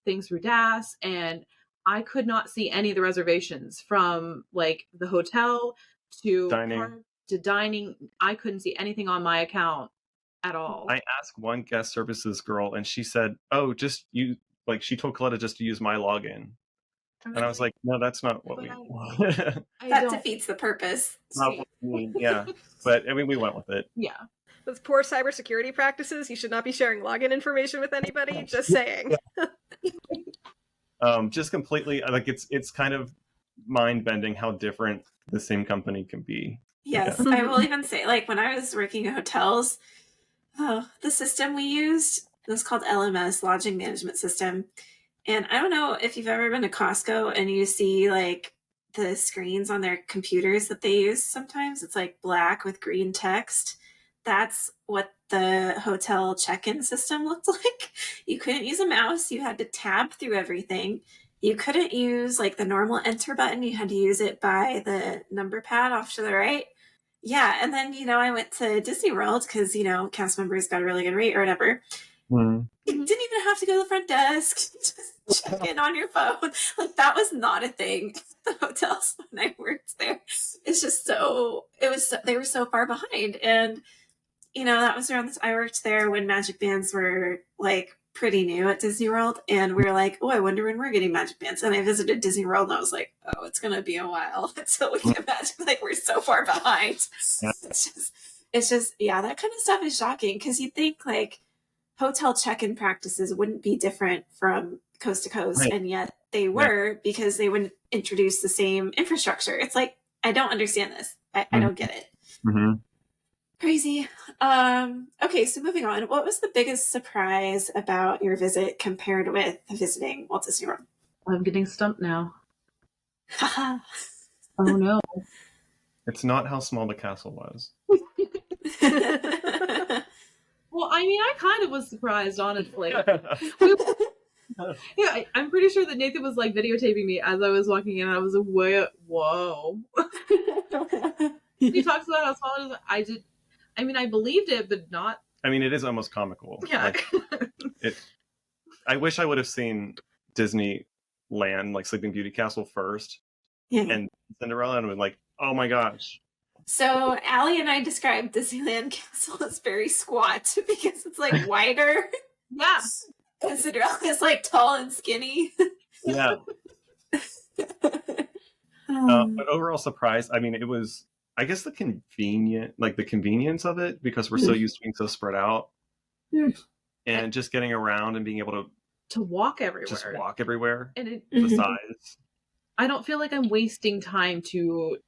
things through DAS, and I could not see any of the reservations from like the hotel to Dining. park to dining. I couldn't see anything on my account at all. I asked one guest services girl, and she said, "Oh, just you." Like, she told Coletta just to use my login, and I was like, "No, that's not what we." I That don't- defeats the purpose. Not what we mean, yeah, but I mean, we went with it. Yeah. with poor cybersecurity practices, you should not be sharing login information with anybody. Just saying. Just completely, like, it's kind of mind bending how different the same company can be. Yes, I will even say, like, when I was working at hotels, the system we used was called LMS, Lodging Management System. And I don't know if you've ever been to Costco and you see, like, the screens on their computers that they use sometimes. It's, like, black with green text. That's what the hotel check-in system looked like. You couldn't use a mouse. You had to tab through everything. you couldn't use like the normal enter button. You had to use it by the number pad off to the right. Yeah. And then, I went to Disney World because, cast members got a really good rate or whatever. Mm. You didn't even have to go to the front desk. Just check in on your phone. Like, that was not a thing at the hotels when I worked there. It's just they were so far behind. And, that was around I worked there when Magic Bands were like pretty new at Disney World. And we were like, oh, I wonder when we're getting Magic Bands. And I visited Disney World and I was like, oh, it's going to be a while until we get Magic. Like, we're so far behind. Yeah. It's just, yeah, that kind of stuff is shocking because you think like, hotel check-in practices wouldn't be different from coast to coast, right. And yet they were because they wouldn't introduce the same infrastructure. It's like, I don't understand this. I don't get it. Mm-hmm. Crazy. Okay, so moving on. What was the biggest surprise about your visit compared with visiting Walt Disney World? I'm getting stumped now. Haha. Oh no. It's not how small the castle was. Well, I mean, I kind of was surprised, honestly. Yeah, I'm pretty sure that Nathan was like videotaping me as I was walking in, and I was like, whoa. He talks about how small it is. I believed it, but not. I mean, it is almost comical. Yeah. I wish I would have seen Disneyland, like Sleeping Beauty Castle first, and Cinderella, and was like, oh my gosh. So Alli and I described Disneyland Castle as very squat because it's like wider. Yeah. And Cinderella is like tall and skinny. Yeah. But overall surprise, I mean, it was, I guess the convenience of it, because we're so used to being so spread out. And just getting around and being able to walk everywhere. Just walk everywhere. And the size. I don't feel like I'm wasting time to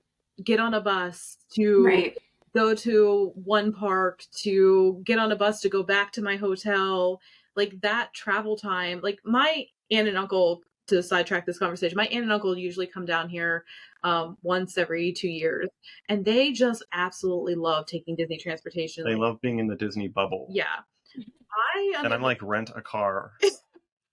get on a bus to go to one park, to get on a bus to go back to my hotel. Like that travel time, like my aunt and uncle, to sidetrack this conversation, my aunt and uncle usually come down here once every 2 years, and they just absolutely love taking Disney transportation. They love being in the Disney bubble. Yeah. I'm like, rent a car.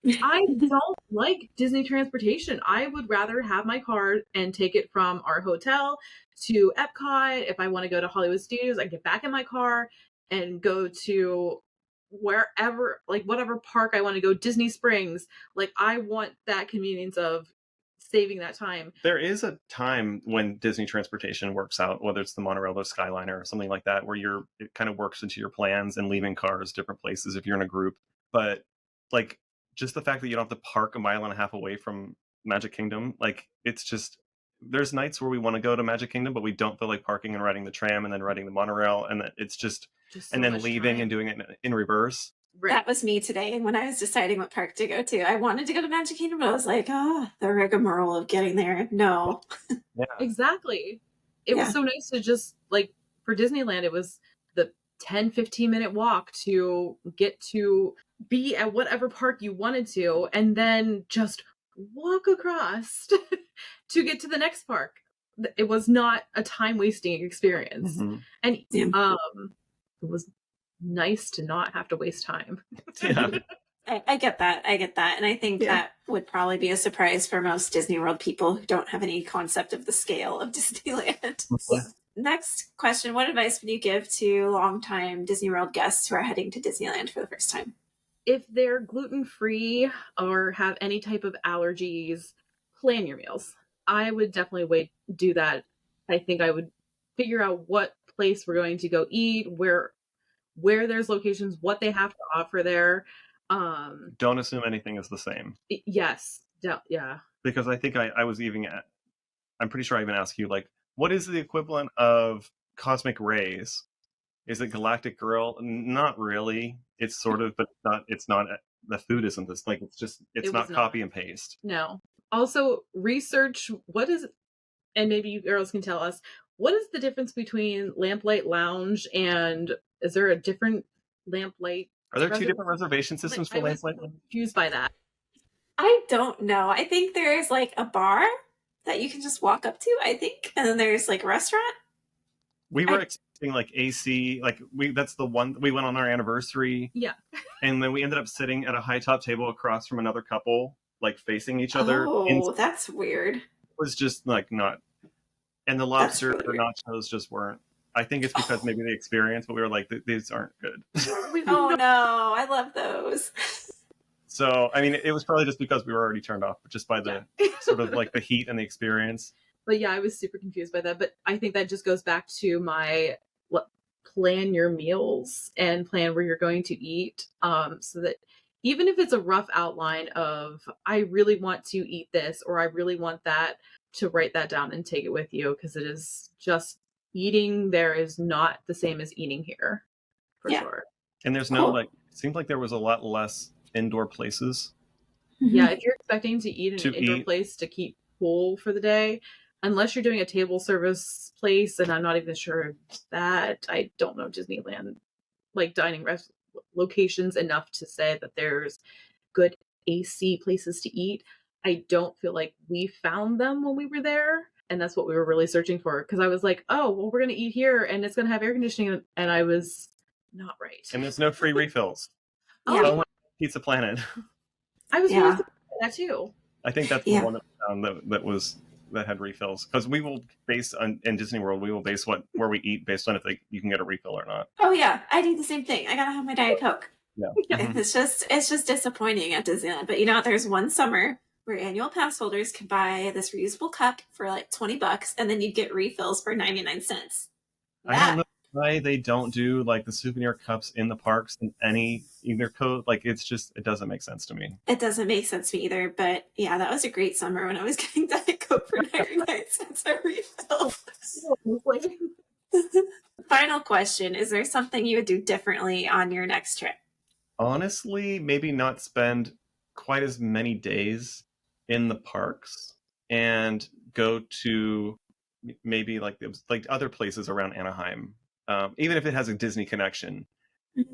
I don't like Disney transportation. I would rather have my car and take it from our hotel to Epcot. If I want to go to Hollywood Studios, I get back in my car and go to wherever, like whatever park I want to go, Disney Springs. Like, I want that convenience of saving that time. There is a time when Disney transportation works out, whether it's the monorail or Skyliner or something like that, where it kind of works into your plans and leaving cars different places if you're in a group. But like, just the fact that you don't have to park a mile and a half away from Magic Kingdom, like, it's just, there's nights where we want to go to Magic Kingdom, but we don't feel like parking and riding the tram and then riding the monorail, and it's just so and then leaving time. And doing it in reverse. That was me today. And when I was deciding what park to go to, I wanted to go to Magic Kingdom, but I was like, the rigmarole of getting there. No. Yeah. Exactly. It was so nice to just, like, for Disneyland, it was the 10-15 minute walk to get to be at whatever park you wanted to, and then just walk across to get to the next park. It was not a time wasting experience. Mm-hmm. And it was nice to not have to waste time. Yeah. I get that. And I think that would probably be a surprise for most Disney World people who don't have any concept of the scale of Disneyland. Next question. What advice would you give to longtime Disney World guests who are heading to Disneyland for the first time? If they're gluten-free or have any type of allergies, plan your meals. I would definitely do that. I think I would figure out what place we're going to go eat, where there's locations, what they have to offer there. Don't assume anything is the same. Yes. Yeah. Because I think I'm pretty sure I even asked you, like, what is the equivalent of cosmic rays? Is it Galactic Grill? Not really. It's sort of, but it's not. The food isn't this. Like, it's not copy and paste. No. Also, research what is, and maybe you girls can tell us, what is the difference between Lamplight Lounge and, is there a different Lamplight? Are there two different reservation systems for Lamplight Lounge? Confused by that. I don't know. I think there's like a bar that you can just walk up to, I think. And then there's like a restaurant. We were expecting like AC, like that's the one we went on our anniversary. Yeah. And then we ended up sitting at a high top table across from another couple. like facing each other. Oh, that's weird. It was just like not, and the That's lobster really or weird. nachos just weren't. I think it's because maybe the experience, but we were like, these aren't good. Oh no, I love those. So, I mean, it was probably just because we were already turned off, just by the sort of like the heat and the experience. But yeah, I was super confused by that. But I think that just goes back to my plan your meals and plan where you're going to eat. So that even if it's a rough outline of, I really want to eat this or I really want that, to write that down and take it with you, because it is just eating there is not the same as eating here, for sure. And there's no like, it seemed like there was a lot less indoor places. Yeah, if you're expecting to eat in an indoor place to keep cool for the day, unless you're doing a table service place, and I'm not even sure that, I don't know Disneyland like dining locations enough to say that there's good AC places to eat. I don't feel like we found them when we were there, and that's what we were really searching for, because I was like, oh, well, we're going to eat here and it's going to have air conditioning, and I was not right. And there's no free refills. Yeah. Oh, Pizza Planet. I was really that too. I think that's the one that we found that had refills, because we will base in Disney World, we will base where we eat based on if you can get a refill or not. Oh yeah, I do the same thing. I gotta have my Diet Coke. Yeah. It's just disappointing at Disneyland. But you know, there's one summer where annual pass holders could buy this reusable cup for like $20, and then you'd get refills for 99 cents. I don't know why they don't do like the souvenir cups in the parks in any either code. Like, it doesn't make sense to me. It doesn't make sense to me either. But yeah, that was a great summer when I was getting Diet Coke for 99 cents a refill. Final question: is there something you would do differently on your next trip? Honestly, maybe not spend quite as many days in the parks and go to maybe like other places around Anaheim, even if it has a Disney connection,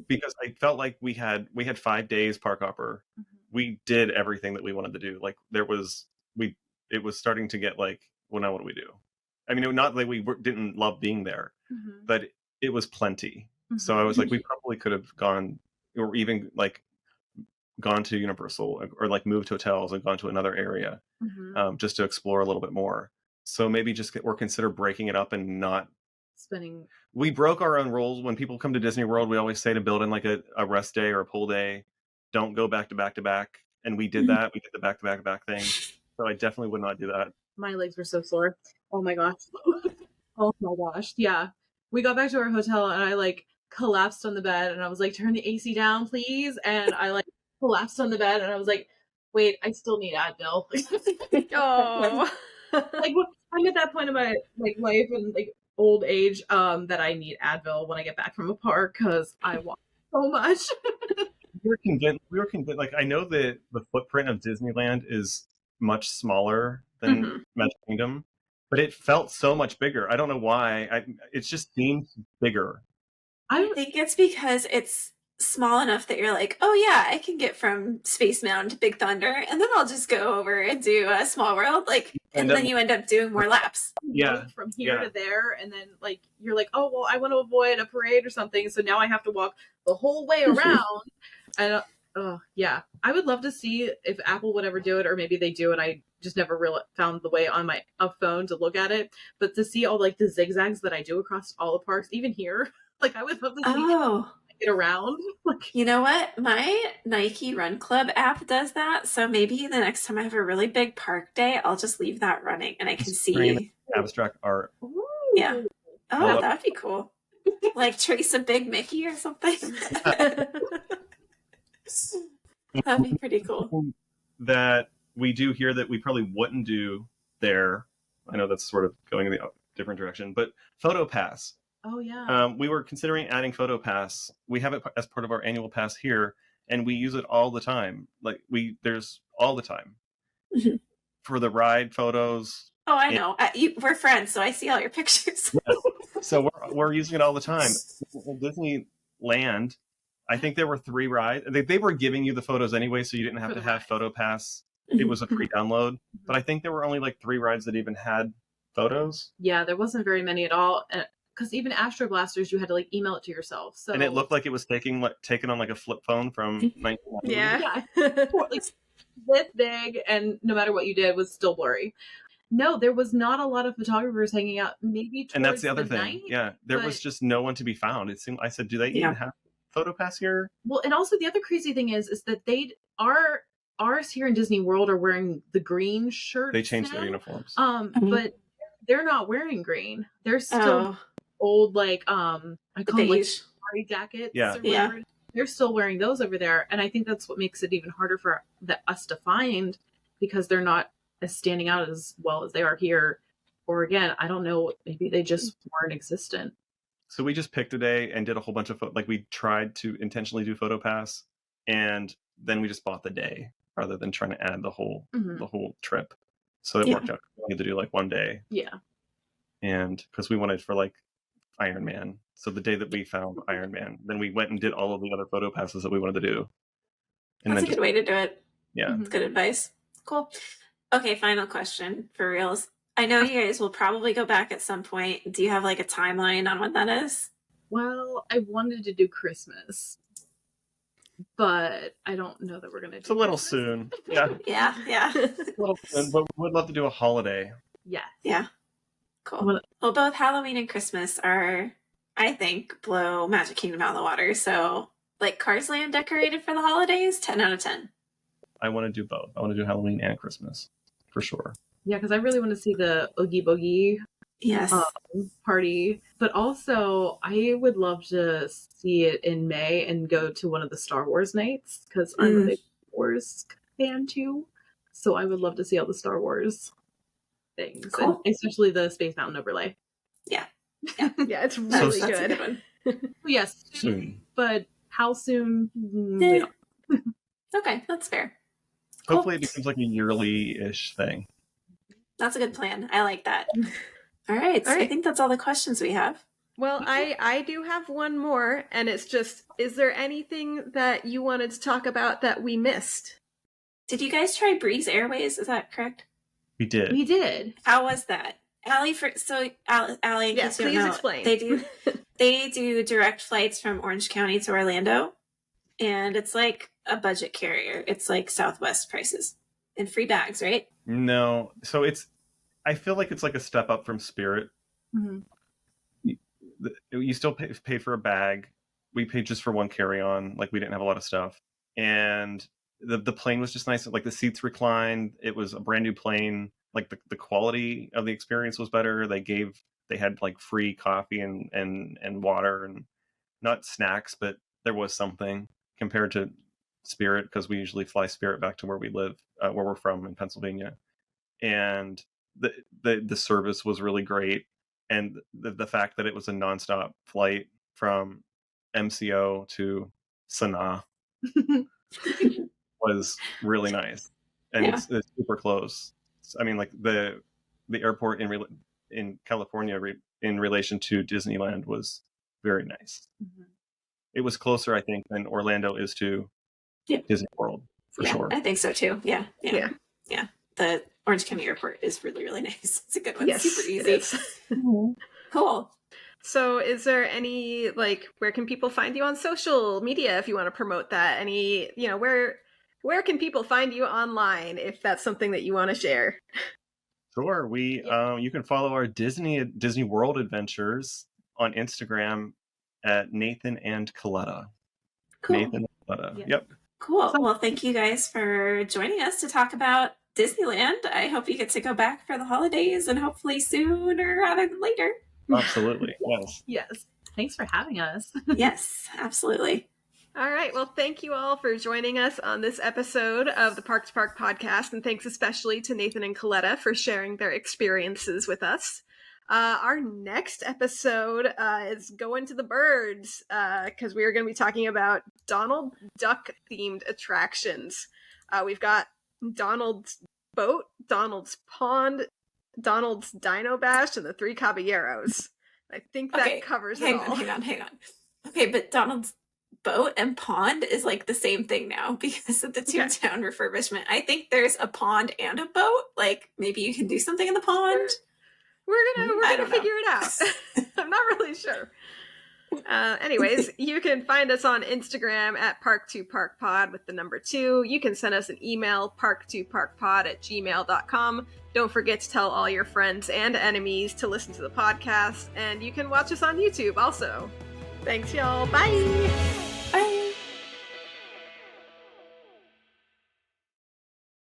because I felt like we had 5 days park hopper. We did everything that we wanted to do. Like, it was starting to get like, well, now what do we do? I mean, not that we didn't love being there, but it was plenty. So I was like, we probably could have gone, or even like gone to Universal, or like moved hotels and gone to another area, just to explore a little bit more. So maybe consider breaking it up and not spending. We broke our own rules. When people come to Disney World, we always say to build in like a rest day or a pool day. Don't go back to back to back. And we did that. We did the back to back to back thing. So I definitely would not do that. My legs were so sore. Oh my gosh. Oh my gosh. Yeah. We got back to our hotel and I like collapsed on the bed and I was like, turn the AC down, please. And I like collapsed on the bed and I was like, wait, I still need Advil. Oh. Like, I'm at that point in my like life and like old age that I need Advil when I get back from a park, because I walk so much. We were convinced. Like, I know that the footprint of Disneyland is much smaller than Magic Kingdom, but it felt so much bigger. I don't know why. It just seems bigger. I think it's because it's small enough that you're like, oh yeah, I can get from Space Mountain to Big Thunder, and then I'll just go over and do a Small World, like, and then you end up doing more laps. Yeah, from here to there, and then like you're like, oh well, I want to avoid a parade or something, so now I have to walk the whole way around. And yeah, I would love to see if Apple would ever do it, or maybe they do, and I just never really found the way on my phone to look at it. But to see all like the zigzags that I do across all the parks, even here, like I would love to see get around. You know what? My Nike Run Club app does that. So maybe the next time I have a really big park day, I'll just leave that running and I can see abstract art. Ooh. Yeah. Oh, that'd be cool. Like trace a big Mickey or something. That'd be pretty cool. That we do here that we probably wouldn't do there. I know that's sort of going in the different direction, but PhotoPass. Oh yeah. We were considering adding PhotoPass. We have it as part of our annual pass here, and we use it all the time. Like there's all the time for the ride photos. Oh, I know. We're friends, so I see all your pictures. Yeah. So we're using it all the time. In Disneyland, I think there were 3 rides. They were giving you the photos anyway, so you didn't have to have PhotoPass. It was a pre-download, but I think there were only like 3 rides that even had photos. Yeah, there wasn't very many at all. Because even Astro Blasters, you had to like email it to yourself. So and it looked like it was taken on like a flip phone from 1990. Yeah. Like this big, and no matter what you did was still blurry. No, there was not a lot of photographers hanging out. Maybe towards And that's the other the thing. night, Yeah, there but- was just no one to be found. It seemed. I said, do they even have PhotoPass here? Well, and also the other crazy thing is that ours here in Disney World are wearing the green shirts. They changed now. their uniforms. But they're not wearing green. They're still old, like I call them like party jackets. Yeah. Or whatever. They're still wearing those over there, and I think that's what makes it even harder for us to find, because they're not as standing out as well as they are here. Or again, I don't know, maybe they just weren't existent. So we just picked a day and did a whole bunch of we tried to intentionally do PhotoPass, and then we just bought the day rather than trying to add the whole trip. So it worked out. We had to do like one day. Yeah. And because we wanted for like Iron Man. So the day that we found Iron Man, then we went and did all of the other PhotoPasses that we wanted to do. And That's a good way to do it. Yeah. That's good advice. Cool. Okay, final question for reals. I know you guys will probably go back at some point. Do you have like a timeline on what that is? Well, I wanted to do Christmas, but I don't know that we're going to do It's a little Christmas. soon. Yeah. Yeah. A little soon, but we'd love to do a holiday. Yeah. Cool. Well, both Halloween and Christmas are, I think, blow Magic Kingdom out of the water. So, like Cars Land decorated for the holidays, 10 out of 10. I want to do both. I want to do Halloween and Christmas, for sure. Yeah, because I really want to see the Oogie Boogie party. But also, I would love to see it in May and go to one of the Star Wars nights, because I'm a big Star Wars fan too. So I would love to see all the Star Wars things, cool. And especially the Space Mountain overlay. Yeah, it's really that's good. a good one. Yes, Soon. But how soon? We don't. Okay, that's fair. Hopefully it becomes like a yearly-ish thing. That's a good plan. I like that. All right. I think that's all the questions we have. Well, I do have one more, and it's just, is there anything that you wanted to talk about that we missed? Did you guys try Breeze Airways? Is that correct? We did. We did. How was that? Alli, Alli, in case you don't know, explain. They do direct flights from Orange County to Orlando, and it's like a budget carrier. It's like Southwest prices and free bags, right? No. So I feel like it's like a step up from Spirit. Mm-hmm. You still pay for a bag. We paid just for one carry-on. Like, we didn't have a lot of stuff. And the plane was just nice. Like, the seats reclined. It was a brand new plane. Like, the quality of the experience was better. They had like free coffee and water, and not snacks, but there was something compared to Spirit, because we usually fly Spirit back to where we live, where we're from in Pennsylvania. And the service was really great. And the fact that it was a nonstop flight from MCO to Sanaa was really nice. And it's super close. I mean, like the airport in California in relation to Disneyland was very nice. Mm-hmm. It was closer, I think, than Orlando is to Disney World, for sure. I think so too. Yeah. The Orange County Airport is really, really nice. It's a good one. Yes, super easy. Cool. So is there any, like, where can people find you on social media if you want to promote that? Any, where can people find you online if that's something that you want to share? Sure. You can follow our Disney World adventures on Instagram at Nathan and Coletta. Cool. Nathan and Coletta. Yeah. Yep. Cool. Well, thank you guys for joining us to talk about Disneyland. I hope you get to go back for the holidays, and hopefully sooner rather than later. Absolutely. Yes. Yes. Thanks for having us. Yes, absolutely. All right. Well, thank you all for joining us on this episode of the Park2Park podcast. And thanks especially to Nathan and Coletta for sharing their experiences with us. Our next episode is Going to the Birds, because we are going to be talking about Donald Duck themed attractions. We've got Donald's Boat, Donald's Pond, Donald's Dino Bash, and the Three Caballeros. I think that covers it all. Hang on. Okay, but Donald's Boat and Pond is like the same thing now because of the Toontown refurbishment. I think there's a pond and a boat. Like, maybe you can do something in the pond. We're gonna figure it out. I'm not really sure. Anyways, you can find us on Instagram at Park2ParkPod with the number 2. You can send us an email, park2parkpod@gmail.com. Don't forget to tell all your friends and enemies to listen to the podcast, and you can watch us on YouTube also. Thanks, y'all. Bye!